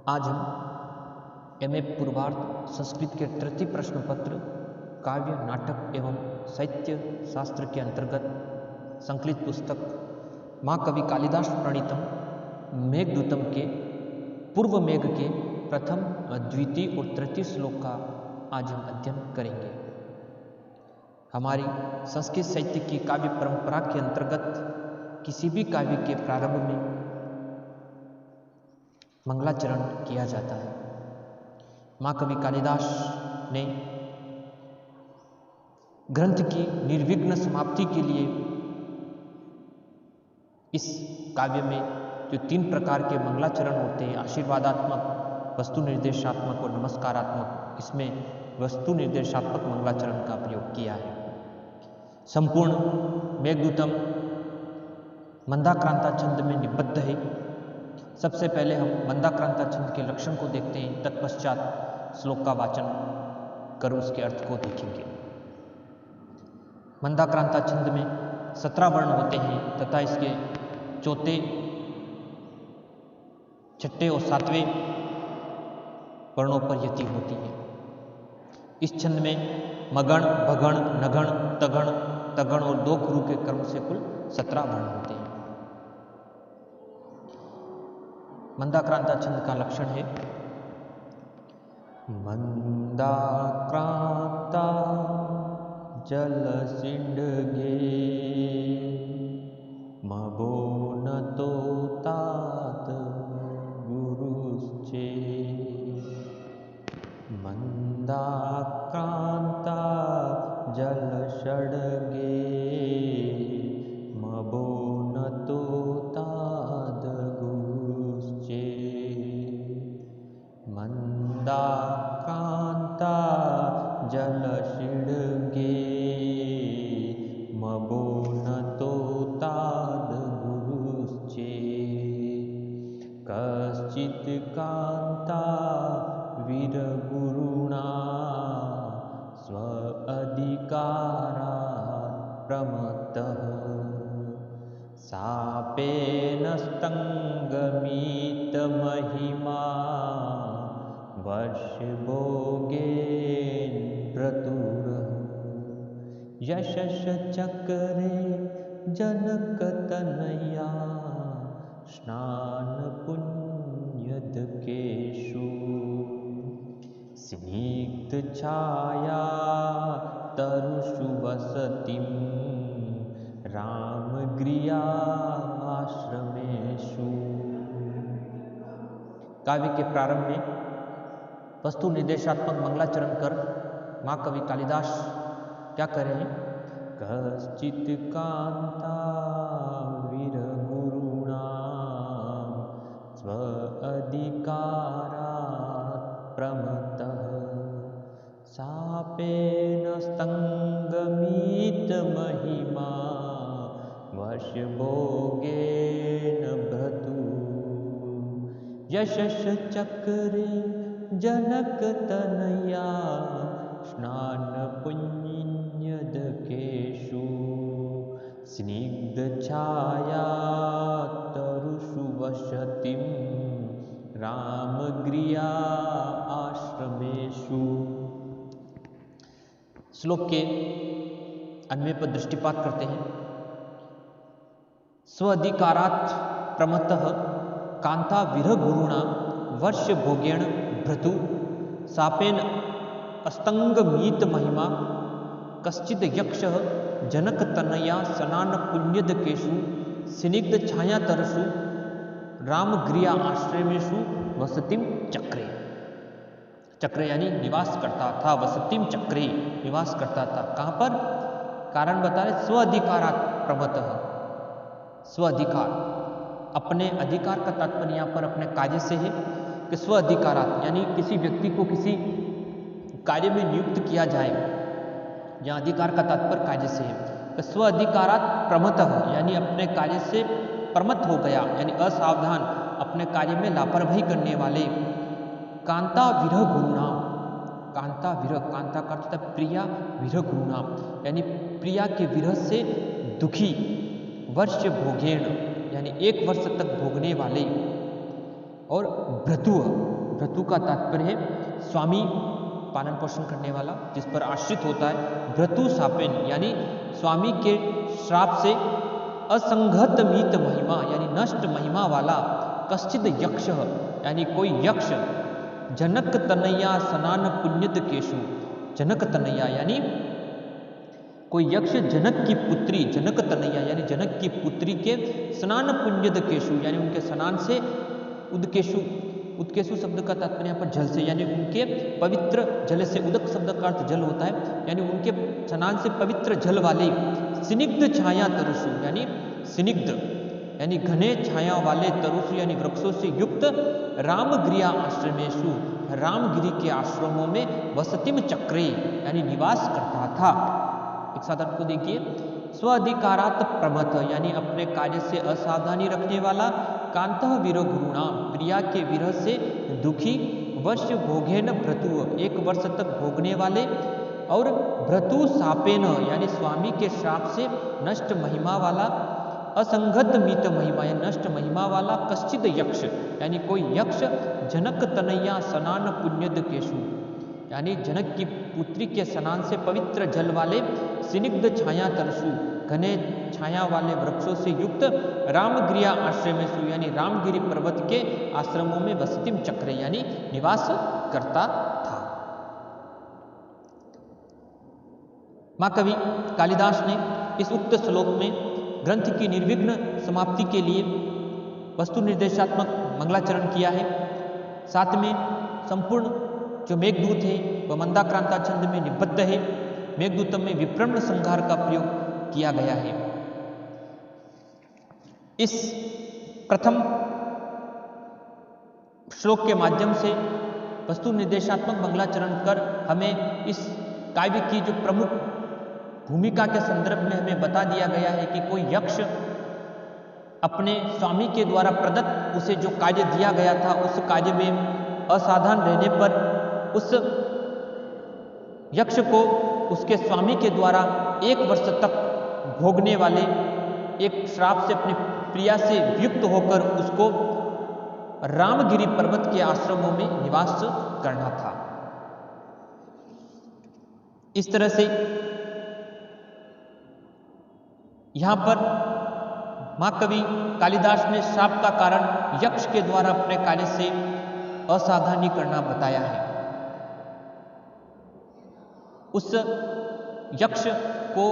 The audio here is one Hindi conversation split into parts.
आज हम एमए पूर्वार्ध संस्कृत के तृतीय प्रश्न पत्र काव्य नाटक एवं साहित्य शास्त्र के अंतर्गत संकलित पुस्तक महाकवि कालिदास प्रणीतम मेघदूतम के पूर्व मेघ के प्रथम द्वितीय और तृतीय श्लोक का आज हम अध्ययन करेंगे। हमारी संस्कृत साहित्य की काव्य परंपरा के अंतर्गत किसी भी काव्य के प्रारंभ में मंगलाचरण किया जाता है। महाकवि कालिदास ने ग्रंथ की निर्विघ्न समाप्ति के लिए इस काव्य में जो 3 प्रकार के मंगलाचरण होते हैं, आशीर्वादात्मक, वस्तु निर्देशात्मक और नमस्कारात्मक, इसमें वस्तु निर्देशात्मक मंगलाचरण का प्रयोग किया है। संपूर्ण मेघदूतम मंदाक्रांता छंद में निबद्ध है। सबसे पहले हम मंदाक्रांता छंद के लक्षण को देखते हैं, तत्पश्चात श्लोक का वाचन कर उसके अर्थ को देखेंगे। मंदाक्रांता छंद में 17 वर्ण होते हैं तथा इसके चौथे, छठे और 7वें वर्णों पर यति होती है। इस छंद में मगण, भगण, नगण, तगण, तगण और 2 गुरु के क्रम से कुल 17 वर्ण होते हैं। मंदाक्रांता छंद का लक्षण है मंदाक्रांता जलसिंडगे मबोनतो तात गुरुश्चे। मंदाक्रांता जलषड्गे मबोनतो तात गुरुश्चे। मंदाक्रांता जलषड्गे मबोनतो ताद गुरुश्चे। कश्चित् कांता वीरगुरुणा स्व अधिकारात् प्रमत्तः शापेन स्तंगमित महिमा वर्षभोगेन भ्रतुरः। यशस चक्रे जनकतनया स्नान पुण्यदकेषु। स्निग्ध छाया तरुषु वसतिं रामगृहा आश्रमेषु। काव्य के प्रारंभ में वस्तु निर्देशात्मक मंगलाचरण कर महाकवि कालिदास क्या कर रहे हैं? कश्चित् कांता वीरगुरुणा स्व अधिकारात् प्रमत्तः शापेन स्तंगमित महिमा वर्षभोगेन भ्रतुः। यशस चक्रे जनकतनया स्नान पुण्यदकेषु। स्निग्ध छाया तरुषु वसतिं रामगृहा आश्रमेषु। श्लोक के अन्वय पर दृष्टिपात करते हैं। स्वाधिकारात् प्रमत्तः कांता विरह गुरुणा वर्ष भोगेण भ्रतु शापेन अस्तंगमीत महिमा कश्चिद यक्षः जनकतनया स्नान पुण्यदकेषु। स्निग्ध छाया तरसु रामगृहा आश्रमेषु वसतिम चक्रे। चक्र यानी निवास करता था, वसतिम चक्रे निवास करता था। कहाँ पर? कारण बता रहे, स्वाधिकारात् प्रमत्तः। स्वाधिकार, अपने अधिकार का तात्पर्य यहाँ पर अपने कार्य से है कि स्व अधिकारात् यानी किसी व्यक्ति को किसी कार्य में नियुक्त किया जाए, यहाँ अधिकार का तात्पर्य कार्य से है। तो स्व अधिकारात् प्रमत्तः यानी अपने कार्य से प्रमत्त हो गया, यानी असावधान, अपने कार्य में लापरवाही करने वाले। कांता विरह गुरुणाम, कांता विरह, कांता का अर्थ प्रिया, विरह गुरुणाम यानी प्रिया के विरह से दुखी। वर्ष भोगेण यानी 1 वर्ष तक भोगने वाले। और भृतु, भृतु का तात्पर्य है स्वामी, पालन पोषण करने वाला, जिस पर आश्रित होता है। भृतु शापेन यानी स्वामी के श्राप से असंगत मीत महिमा यानी नष्ट महिमा वाला, कश्चिद यक्ष यानी कोई यक्ष, जनक तनया सनान पुण्यद केशु, जनक तनया यानी कोई यक्ष जनक की पुत्री, जनक तनया यानी जनक की पुत्री के स्नान पुण्यद केशु यानी उनके स्नान से, उदकेशु, उदकेशु शब्द का तात्पर्य यहाँ पर जल से, यानी उनके पवित्र जल से, उदक शब्द का अर्थ जल होता है, यानी उनके स्नान से पवित्र जल वाले, स्निग्ध छाया तरुषु यानी स्निग्ध यानी घने छाया वाले, तरुषु यानी वृक्षों से युक्त, रामगिरिया आश्रमेशु रामगिरी के आश्रमों में, वसतिम चक्रे यानी निवास करता था। एक साधारण को देखिए, स्वाधिकारात प्रमथ यानी अपने कार्य से असावधानी रखने वाला, कांतः विरह गुरुणा प्रिया के विरह से दुखी, वर्ष भोगेन भ्रतु 1 वर्ष तक भोगने वाले, और भ्रतु शापेन यानी स्वामी के श्राप से नष्ट महिमा वाला, असंगत मीत महिमा या नष्ट महिमा वाला, कश्चिद यक्ष यानी कोई यक्ष, जनक तनया स्नान पुण्यद केशु यानी जनक की पुत्री के स्नान से पवित्र जल वाले, स्निग्ध छाया तरसु घने छाया वाले वृक्षों से युक्त, रामगिरिया आश्रमेशु यानी रामगिरी पर्वत के आश्रमों में, वसतिम चक्र यानी निवास करता था। महाकवि कालिदास ने इस उक्त श्लोक में ग्रंथ की निर्विघ्न समाप्ति के लिए वस्तु निर्देशात्मक मंगलाचरण किया है। साथ में संपूर्ण जो मेघदूत है वह मंदाक्रांता छंद में निबद्ध है। मेघदूतम में विप्रम्न संहार का प्रयोग किया गया है। इस प्रथम श्लोक के माध्यम से वस्तु निर्देशात्मक मंगलाचरण कर हमें इस काव्य की जो प्रमुख भूमिका के संदर्भ में हमें बता दिया गया है कि कोई यक्ष अपने स्वामी के द्वारा प्रदत्त उसे जो कार्य दिया गया था उस कार्य में असावधान रहने पर उस यक्ष को उसके स्वामी के द्वारा 1 वर्ष तक भोगने वाले एक श्राप से अपनी प्रिया से वियुक्त होकर उसको रामगिरी पर्वत के आश्रमों में निवास करना था। इस तरह से यहां पर महाकवि कालिदास ने श्राप का कारण यक्ष के द्वारा अपने कार्य से असावधानी करना बताया है। उस यक्ष को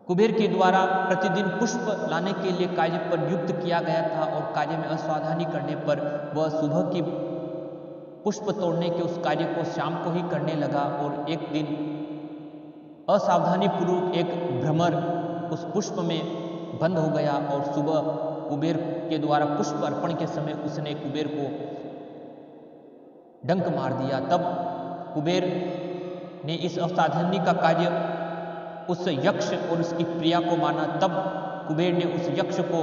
कुबेर के द्वारा प्रतिदिन पुष्प लाने के लिए कार्य पर नियुक्त किया गया था और कार्य में असावधानी करने पर वह सुबह की पुष्प तोड़ने के उस कार्य को शाम को ही करने लगा और एक दिन असावधानी पूर्वक एक भ्रमर उस पुष्प में बंद हो गया और सुबह कुबेर के द्वारा पुष्प अर्पण के समय उसने कुबेर को डंक मार दिया। तब कुबेर ने इस असावधानी का कार्य उस यक्ष और उसकी प्रिया को माना। तब कुबेर ने उस यक्ष को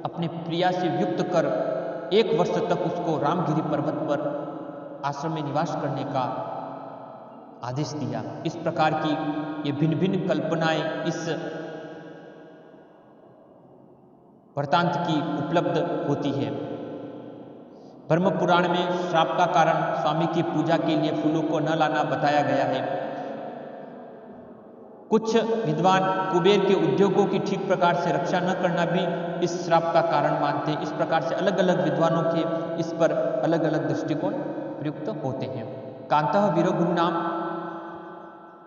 अपने प्रिया से युक्त कर 1 वर्ष तक उसको रामगिरी पर्वत पर आश्रम में निवास करने का आदेश दिया। इस प्रकार की ये भिन्न भिन्न कल्पनाएं इस वृत्तांत की उपलब्ध होती है। ब्रह्म पुराण में श्राप का कारण स्वामी की पूजा के लिए फूलों को न लाना बताया गया है। कुछ विद्वान कुबेर के उद्योगों की ठीक प्रकार से रक्षा न करना भी इस श्राप का कारण मानते हैं। इस प्रकार से अलग अलग विद्वानों के इस पर अलग अलग दृष्टिकोण प्रयुक्त होते हैं। कांतः वीरगुरु नाम,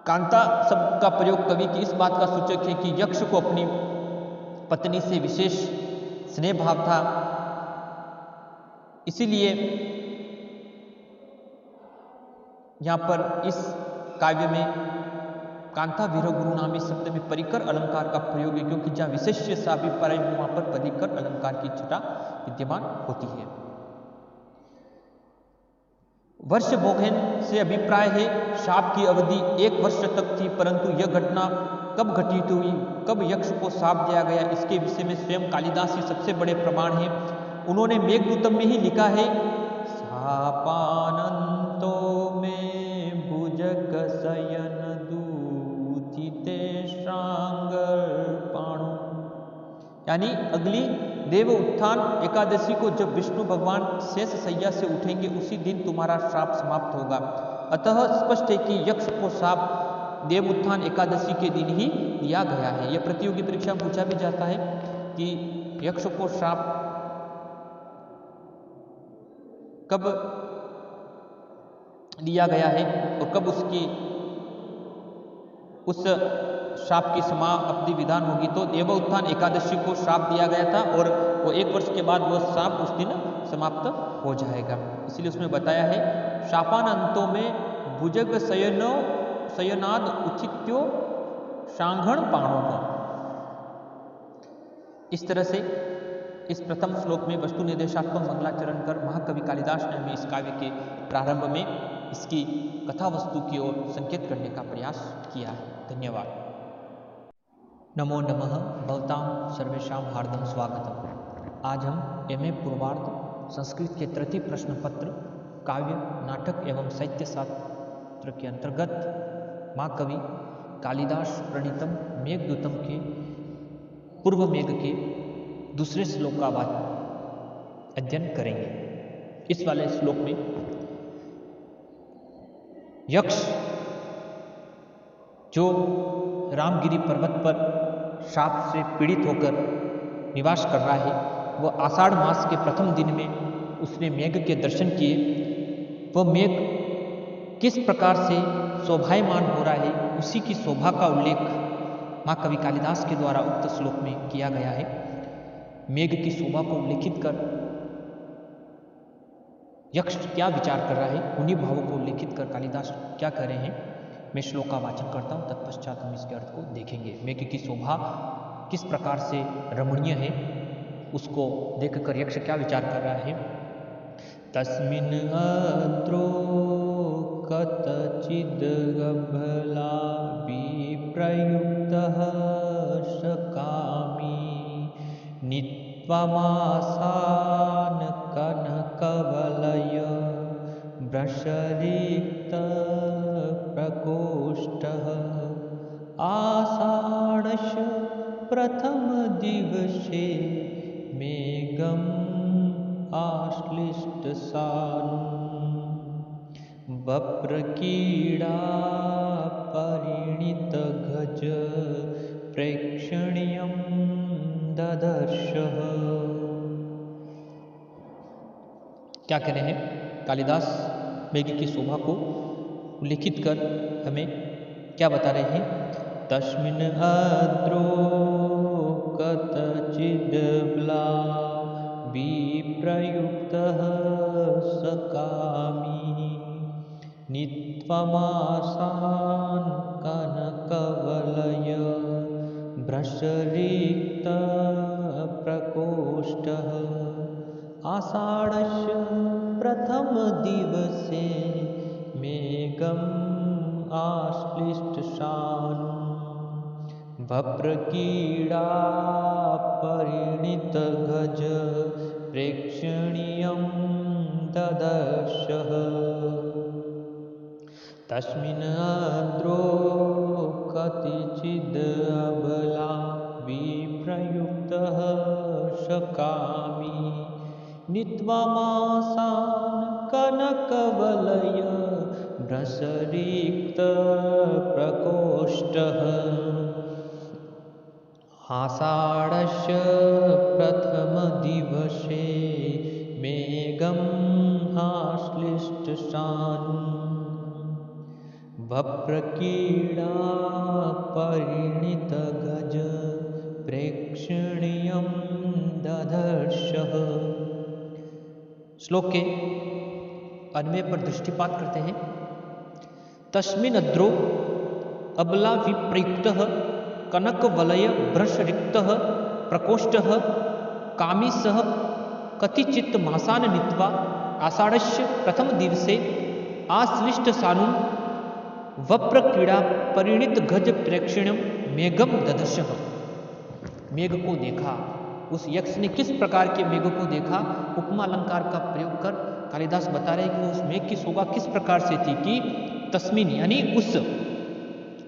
कांता शब्द का प्रयोग कवि की इस बात का सूचक है कि यक्ष को अपनी पत्नी से विशेष स्नेह भाव था, इसीलिए यहां पर इस काव्य में कांता वीरगुरु नाम इस शब्द में परिकर अलंकार का प्रयोग है, क्योंकि जहां विशेष्य साभिप्राय वहां पर परिकर अलंकार की छटा विद्यमान होती है। वर्ष भोगेन से अभिप्राय है शाप की अवधि 1 वर्ष तक थी, परंतु यह घटना कब घटित हुई, कब यक्ष को शाप दिया गया, इसके विषय में स्वयं कालिदास ही सबसे बड़े प्रमाण हैं। उन्होंने मेघदूतम में ही लिखा है, शापानंतो में भुजग शयन दूतिते श्रांगर पाणु, यानी अगली देव उत्थान एकादशी को जब विष्णु भगवान शेष सैया से उठेंगे उसी दिन तुम्हारा श्राप समाप्त होगा। अतः स्पष्ट है कि यक्ष को श्राप देव उत्थान एकादशी के दिन ही दिया गया है। यह प्रतियोगी परीक्षा में पूछा भी जाता है कि यक्ष को श्राप कब दिया गया है और कब उस श्राप की समाप्ति विधान होगी। तो देव उत्थान एकादशी को श्राप दिया गया था और वो 1 वर्ष के बाद वो श्राप उस दिन समाप्त हो जाएगा। इसलिए उसमें बताया है शापानंतों में भुजग शयनाद उचित्यो शांघण पाणो। इस तरह से इस प्रथम श्लोक में वस्तु निर्देशात्मक मंगलाचरण कर महाकवि कालिदास ने हमें इस काव्य के प्रारंभ में इसकी कथा वस्तु की ओर संकेत करने का प्रयास किया है। धन्यवाद। नमो नमः भवतां सर्वेषां हार्दं स्वागतम्। आज हम एमए पूर्वार्ध संस्कृत के तृतीय प्रश्न पत्र काव्य नाटक एवं साहित्य शास्त्र के अंतर्गत महाकवि कालिदास प्रणीतम मेघदूतम के पूर्व मेघ के दूसरे श्लोक का अध्ययन करेंगे। इस वाले श्लोक में यक्ष जो रामगिरी पर्वत पर शाप से पीड़ित होकर निवास कर रहा है, वह आषाढ़ मास के प्रथम दिन में उसने मेघ के दर्शन किए। वह मेघ किस प्रकार से शोभायमान हो रहा है, उसी की शोभा का उल्लेख महाकवि कालिदास के द्वारा उक्त श्लोक में किया गया है। मेघ की शोभा को उल्लेखित कर यक्ष क्या विचार कर रहा है, उन्हीं भावों को उल्लेखित कर कालिदास क्या कर रहे हैं, मैं श्लोक का वाचन करता हूँ, तत्पश्चात हम इसके अर्थ को देखेंगे। मेघ की शोभा किस प्रकार से रमणीय है उसको देखकर यक्ष क्या विचार कर रहा है। तस्मिन् अद्रो कतचिद् गभला विप्रयुक्तः सकामी नित्वमासान कनकवलय वृषरिक्त प्रकोष्ठः आषाढश प्रथम दिवसे मेघम् आश्लिष्ट सानुं वप्रकीड़ा परिणित गज प्रेक्षणीयं ददर्शः। क्या कह रहे हैं कालिदास मेघ की शोभा को उल्लेखित कर हमें क्या बता रहे हैं। तस्मिन् अद्रो कतचिद् विप्रयुक्तः सकामी नित्वमासान् कनकवलय वृषरिक्त प्रकोष्ठः आषाढस्य प्रथम दिवसे मेघम् आश्लिष्ट सानुं वप्रकीड़ा परिणित गज प्रेक्षणीयं ददर्शः। तस्मिन् अद्रो कतिचिद् अबला विप्रयुक्तः सकामी नित्वमासान् कनकवलय वृषरिक्त प्रकोष्ठः आषाढस्य प्रथम दिवसे मेघम् आश्लिष्ट सानुं वप्रकीड़ा परिणित गज प्रेक्षणीयं ददर्शः। श्लोक के अन्वय पर दृष्टिपात करते हैं। तस्मिन् अद्रो अबला विप्रयुक्तः कनकवलय वृषरिक्तः प्रकोष्ठः कामिसः कतिचित् मासान् नीत्वा आषाढस्य प्रथम दिवसे आश्लिष्ट सानुं वप्रकीड़ा परिणित गज प्रेक्षणीयं मेघम ददर्शः। मेघ को देखा, उस यक्ष ने किस प्रकार के मेघ को देखा, उपमा अलंकार का प्रयोग कर कालिदास बता रहे हैं कि उस मेघ की शोभा किस प्रकार से थी कि तस्मिन यानी उस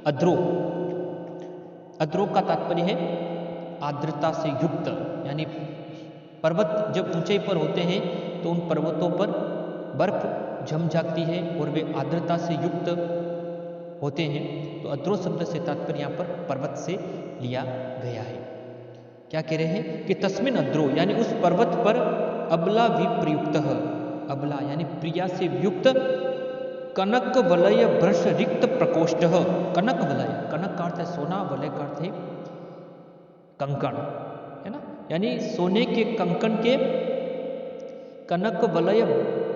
अद्रो, अद्रो का तात्पर्य है आर्द्रता से युक्त, यानी पर्वत जब ऊंचाई पर होते हैं तो उन पर्वतों पर बर्फ जम जाती है और वे आर्द्रता से युक्त होते हैं। तो अद्रो शब्द से तात्पर्य यहाँ पर पर्वत से लिया गया है। क्या कह रहे हैं कि तस्मिन अद्रो यानी उस पर्वत पर अबला विप्रयुक्त, अबला यानी प्रिया से युक्त, कनक वलय भ्रश रिक्त प्रकोष्ठ, कनक वलय, कनक का अर्थ है सोना, वलय का अर्थ है कंकण, है ना, यानी सोने के कंकण के, कनक वलय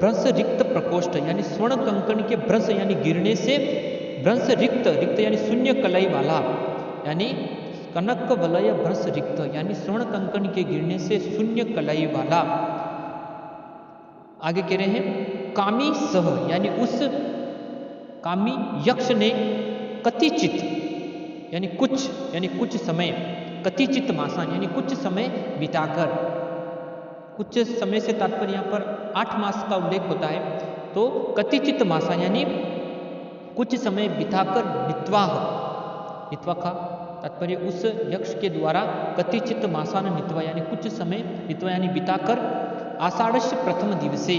भ्रंश रिक्त प्रकोष्ठ यानी स्वर्ण कंकण के भ्रंश यानी गिरने से, भ्रंश रिक्त, रिक्त यानी शून्य कलाई वाला, यानी कनक वलय भ्रंश रिक्त यानी स्वर्ण कंकण के गिरने से शून्य कलाई वाला। आगे कह रहे हैं कामी सह यानी उस कामी यक्ष ने कतिचित यानी कुछ समय, कतिचित मासा यानी कुछ समय बिताकर, कुछ समय से तात्पर्य यहाँ पर 8 मास का उल्लेख होता है। तो कतिचित मासा यानी कुछ समय बिताकर, नित्वाह, नित्वा का तात्पर्य उस यक्ष के द्वारा कतिचित मासान नित्वा यानी कुछ समय, नित्वा यानी बिताकर, आषाढ़स्य प्रथम दिवसे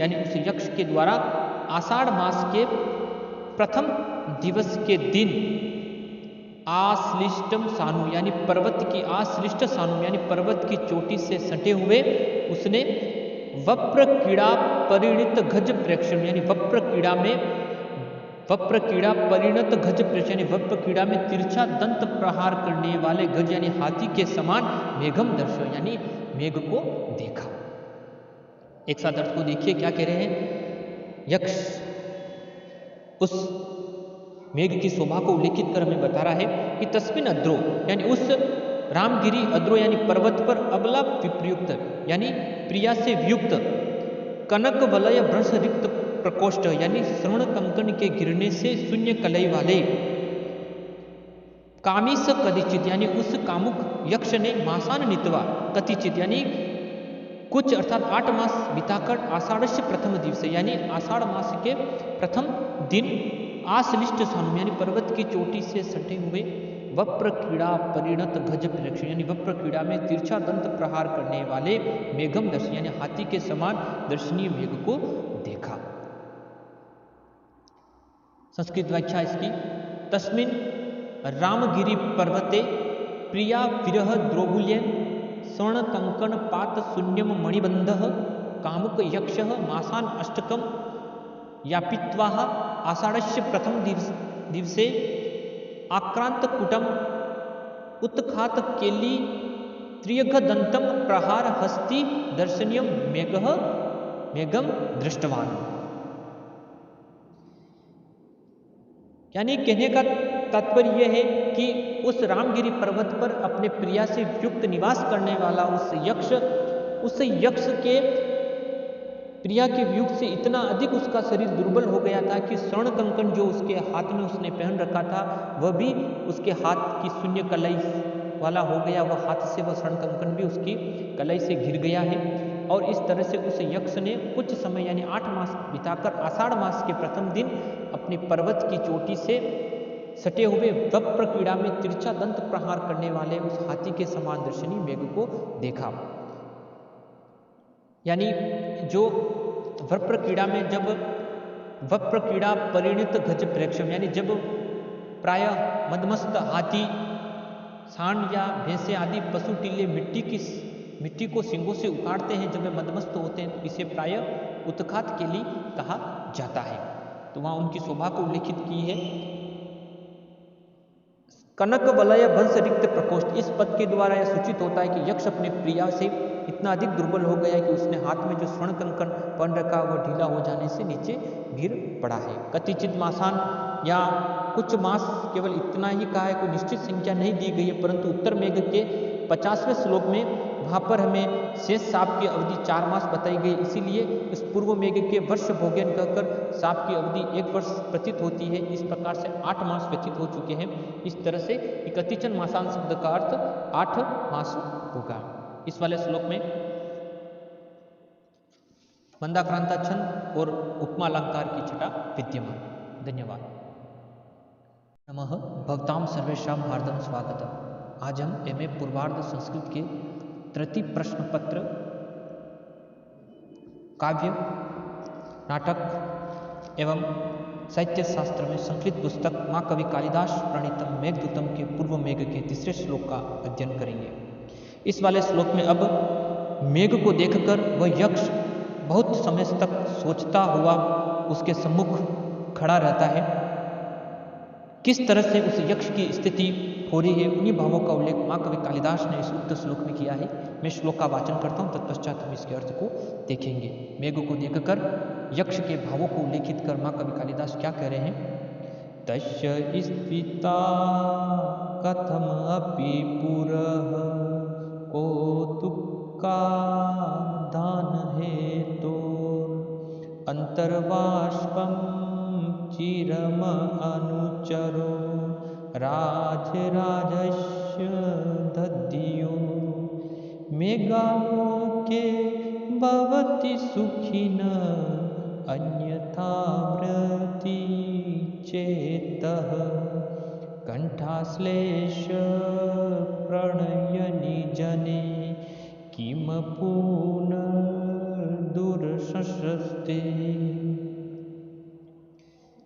यानी उस यक्ष के द्वारा आषाढ़ मास के प्रथम दिवस के दिन, आश्लिष्टम सानु यानी पर्वत की, आश्लिष्ट सानु यानी पर्वत की चोटी से सटे हुए उसने वप्र कीड़ा परिणित गज प्रेक्षण यानी वप्र कीड़ा में, वप्र कीड़ा परिणत गज प्रेक्षण यानी वप्र कीड़ा में तिरछा दंत प्रहार करने वाले गज यानी हाथी के समान मेघम दर्शन यानी मेघ को देखा। एक साथ अर्थ को देखिए क्या कह रहे हैं। यक्ष उस मेघ की शोभा को उल्लेखित कर हमें बता रहा है कि तस्मिन अद्रो यानी उस रामगिरी, अद्रो यानी पर्वत पर, अबला विप्रयुक्त यानी प्रिया से वियुक्त, कनक वलय भ्रंश रिक्त प्रकोष्ठ यानी श्रवण कंकण के गिरने से शून्य कलई वाले, कामीस कदिचित यानी उस कामुक यक्ष ने मासान नित्वा, कतिचित यानी कुछ अर्थात 8 मास बिताकर, आषाढ़स्य प्रथम दिवस यानी आषाढ़ मास के प्रथम दिन, आश्लिष्ट सानु यानी पर्वत की चोटी से सटे हुए, वप्र कीड़ा परिणत गज प्रेक्षण यानी वप्र कीड़ा में तिरछा दंत प्रहार करने वाले मेघम दर्शन यानी हाथी के समान दर्शनीय मेघ को देखा। संस्कृत व्याख्या इसकी, तस्मिन रामगिरी पर्वते प्रिया विरह द्रोगुल्यन स्वर्ण कंकण पात शून्यम मणिबंध कामुक यक्ष मासान अष्टकम यापित्वा आषाढ़स्य प्रथम दिवसे आक्रांत कुटम उत्खात केली त्रियघ दंतम प्रहार हस्ति दर्शनीयम मेघम दृष्टवान। यानी कहने का तात्पर्य यह है कि उस रामगिरी पर्वत पर अपने प्रिया से युक्त निवास करने वाला उस यक्ष के प्रिया के वियोग से इतना अधिक उसका शरीर दुर्बल हो गया था कि स्वर्ण कंकण जो उसके हाथ में उसने पहन रखा था वह भी उसके हाथ की शून्य कलाई वाला हो गया, वह हाथ से वह स्वर्ण कंकण भी उसकी कलाई से घिर गया है। और इस तरह से उस यक्ष ने कुछ समय यानी 8 मास बिताकर आषाढ़ मास के प्रथम दिन अपने पर्वत की चोटी से सटे हुए वप्र कीड़ा में तिरछा दंत प्रहार करने वाले उस हाथी के समान दर्शनीय मेघ को देखा। यानी जो वप्र कीड़ा में, जब वप्र कीड़ा परिणित गज प्रेक्षम यानी जब प्राय मदमस्त हाथी, सांड या भैंसे आदि पशु टीले मिट्टी को सींगों से उखाड़ते हैं, जब वे मदमस्त होते हैं तो इसे प्राय उत्खात केली कहा जाता है। तो वहां उनकी शोभा को उल्लेखित की है। कनक वलय भंस रिक्त प्रकोष्ठ, इस पद के द्वारा यह सूचित होता है कि यक्ष अपने प्रिया से इतना अधिक दुर्बल हो गया है कि उसने हाथ में जो स्वर्ण कंकण पहन रखा वह ढीला हो जाने से नीचे गिर पड़ा है। कतिचित मासान या कुछ मास, केवल इतना ही कहा है, कोई निश्चित संख्या नहीं दी गई है, परंतु उत्तर मेघ के 50वें श्लोक में वहां पर हमें शेष साप की अवधि 4 मास बताई गई, इसीलिए इस पूर्व मेघ के वर्ष भोग्यन कहकर साप की अवधि 1 वर्ष प्रतीत होती है। इस प्रकार से 8 मास व्यतीत हो चुके हैं। इस तरह से कतिचन मासान शब्द का अर्थ 8 मास होगा। इस वाले श्लोक में मंदाक्रांता छंद और उपमा अलंकार की छटा विद्यमान। धन्यवाद। नमः भवताम सर्वेषां हार्दं स्वागतम्। आज हम एमए पूर्वार्ध संस्कृत के तृतीय प्रश्न पत्र काव्य, नाटक एवं साहित्य शास्त्र में संकलित पुस्तक माँ कवि कालिदास प्रणीतम मेघदूतम के पूर्व मेघ के तीसरे श्लोक का अध्ययन करेंगे। इस वाले श्लोक में अब मेघ को देखकर वह यक्ष बहुत समय तक सोचता हुआ उसके सम्मुख खड़ा रहता है। किस तरह से उस यक्ष की स्थिति हो रही है, उन्हीं भावों का उल्लेख माँ कवि कालिदास ने इस उक्त श्लोक में किया है। मैं श्लोक का वाचन करता हूँ, तत्पश्चात हम इसके अर्थ को देखेंगे। मेघ को देखकर यक्ष के भावों को उल्लेखित कर माँ कवि कालिदास क्या कह रहे हैं। तस्य स्थिता कथम अपि पुरः कौतुका दान हेतोर अंतर्बाष्पं चिरम अनुचरो राजराजस्य दद्यो मेघालोके भवति सुखिन अन्यथा मृति चेतः कंठाश्लेष प्रणयनि जने किम पुनर्दुर्शस्ते।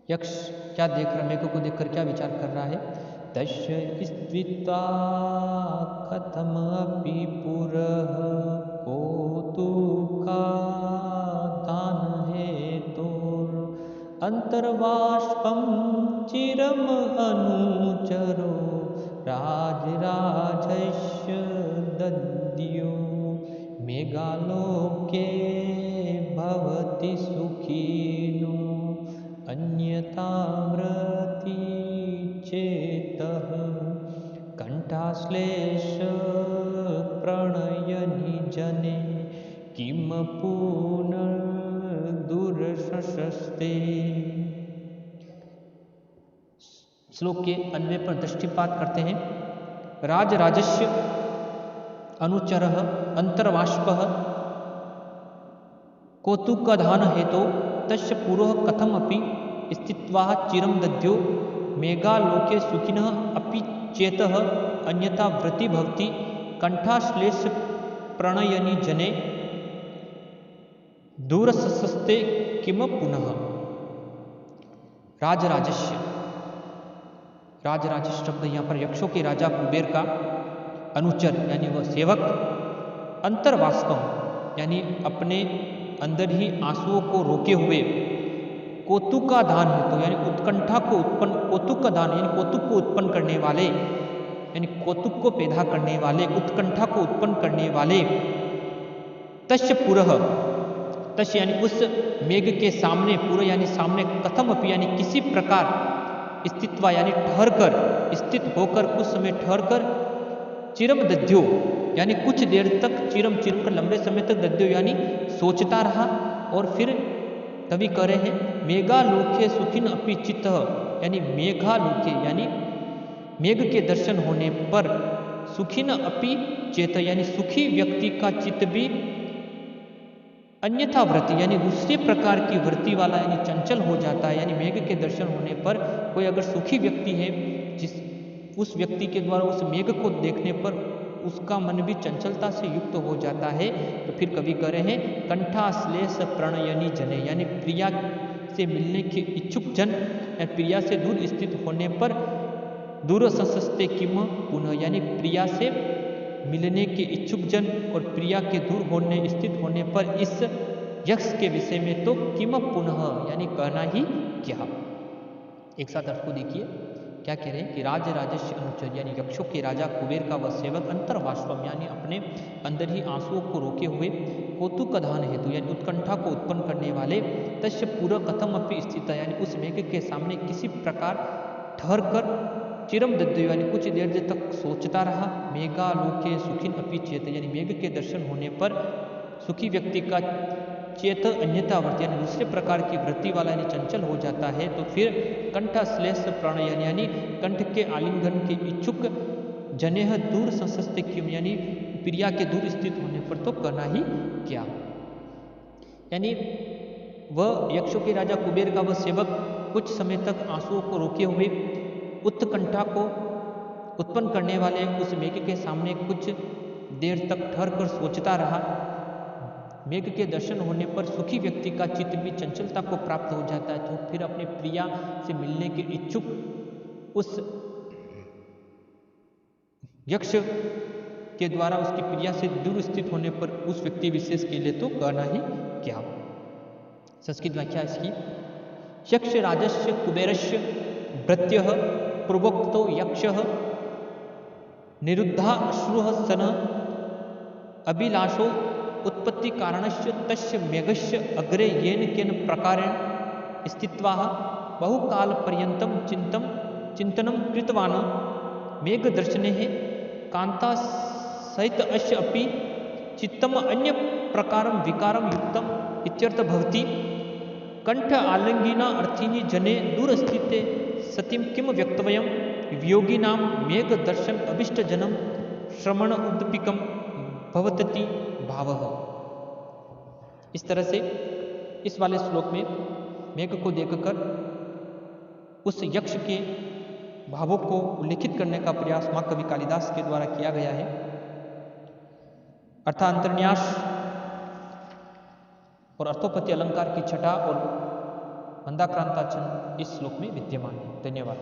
यक्ष क्या देख रहा, मेघ को देखकर क्या विचार कर रहा है। तस्य स्थिता कथम अपि पुरः कौतुका दान हेतोर अंतर्बाष्पं चिरम अनुचरो राजराजस्य दद्यो मेघालोके भवति सुखिनो अन्यथा मृति चेतः कंठाश्लेष प्रणयनि जने किम पुनर्दुर्शस्ते। श्लोक के अन्वय पर दृष्टिपात करते हैं। राजराजस्य अनुचरः अंतर्बाष्पः कौतुकधान हेतो तस्य पुरोः कथमपि स्थित्वा चिरं दद्यो मेघालोके सुखिनः अपि चेतः अन्यथा वृत्ति भवति कंठाश्लेष प्रणयनि जने दूरशस्ते किम पुनः। राजराजस्य, राजराज शब्द यहाँ पर यक्षों के राजा कुबेर का अनुचर यानी वह सेवक, अंतर्वाष्पम यानी अपने अंदर ही आंसुओं को रोके हुए, कौतुक का दान हेतु यानी उत्कंठा को उत्पन्न, कौतुक का दान यानी कौतुक को उत्पन्न करने वाले, यानी कौतुक को पैदा करने वाले, उत्कंठा को उत्पन्न करने वाले, तस्य पुरः, तस्य यानी उस मेघ के सामने, पुरः यानी सामने, कथम अपि यानी किसी प्रकार, स्थित्वा यानी ठहर कर, स्थित होकर, कुछ समय ठहर कर, चिरम दद्यो यानी कुछ देर तक, चिरम चिरम कर लंबे समय तक, दद्यो यानी सोचता रहा। और फिर तभी कह रहे हैं मेघालोके सुखिन अपि चित्तः यानी मेघालोके यानी मेघ के दर्शन होने पर सुखिन अपि चेत यानी सुखी व्यक्ति का चित्त भी अन्यथा वृत्ति यानी दूसरे प्रकार की वृत्ति वाला यानी चंचल हो जाता है। यानी मेघ के दर्शन होने पर कोई अगर सुखी व्यक्ति है, जिस उस व्यक्ति के द्वारा उस मेघ को देखने पर उसका मन भी चंचलता से युक्त हो जाता है। तो फिर कवि कह रहे हैं कंठाश्लेष प्रणयनि जने यानी प्रिया से मिलने के इच्छुक जन या प्रिया से दूर स्थित होने पर दूरशस्ते किम पुनः यानी प्रिया से मिलने के इच्छुक जन और प्रिया के दूर होने, स्थित होने पर इस यक्ष के विषय में तो किम पुनः यानी कहना ही क्या। एक साथ अर्थ को देखिए क्या कह रहे हैं कि राजराजस्य अनुचर यानी यक्षों के राजा कुबेर का वह सेवक, अंतर्बाष्पम यानी अपने अंदर ही आंसुओं को रोके हुए, कौतुकधान हेतु यानी उत्कंठा को उत्पन्न करने वाले, तस्य पूरा कथम अपि स्थित यानी उस मेघ के सामने किसी प्रकार ठहर कर, चिरम दद्यो यानी कुछ देर तक सोचता रहा, मेघालोके सुखिन अपि चेत यानी मेघ के दर्शन होने पर सुखी व्यक्ति का चेत अन्यथा वृत्ति यानी दूसरे प्रकार की वृत्ति वाला यानी चंचल हो जाता है। तो फिर कंठाश्लेष प्रणयन यानी कंठ के आलिंगन के इच्छुक, जनेह दूर संसस्ते किम यानी प्रिया के दूर स्थित होने पर तो करना ही क्या। यानी वह यक्षों के राजा कुबेर का वह सेवक कुछ समय तक आंसुओं को रोके हुए, उत्कंठा को उत्पन्न करने वाले उस मेघ के सामने कुछ देर तक ठहर कर सोचता रहा, मेघ के दर्शन होने पर सुखी व्यक्ति का चित्त भी चंचलता को प्राप्त हो जाता है, तो फिर अपने प्रिया से मिलने के इच्छुक उस यक्ष के द्वारा उसकी प्रिया से दूर स्थित होने पर उस व्यक्ति विशेष के लिए तो कहना ही क्या। संस्कृत व्याख्या इसकी, यक्ष राजस्य कुबेरस्य भृत्यः पूर्वोक्तो यक्षः निरुद्धाश्रुः सन अभिलाषो उत्पत्ति कारणस्य तस्य मेघस्य अग्रे येन केन प्रकारेण स्थित्वा बहुकाल पर्यन्तं चिन्तनं कृतवान् मेघदर्शने कांता सहित अस्य अपि चित्तम अन्य प्रकारं विकारं युक्तम् इत्यर्थ भवति। कंठ आलिंगना अर्थीनि जने दूरस्थिते सतिं किम व्यक्तव्यं वियोगिनां मेघ दर्शन अभिष्ट जनम श्रवण उद्दीपकम भवतति भावः। इस तरह से इस वाले श्लोक में मेघ को देखकर उस यक्ष के भावों को उल्लिखित करने का प्रयास मां कवि कालिदास के द्वारा किया गया है। अर्थांतरन्यास और अर्थोपति अलंकार की छटा और मंदाक्रांताचन इस श्लोक में विद्यमान है। धन्यवाद।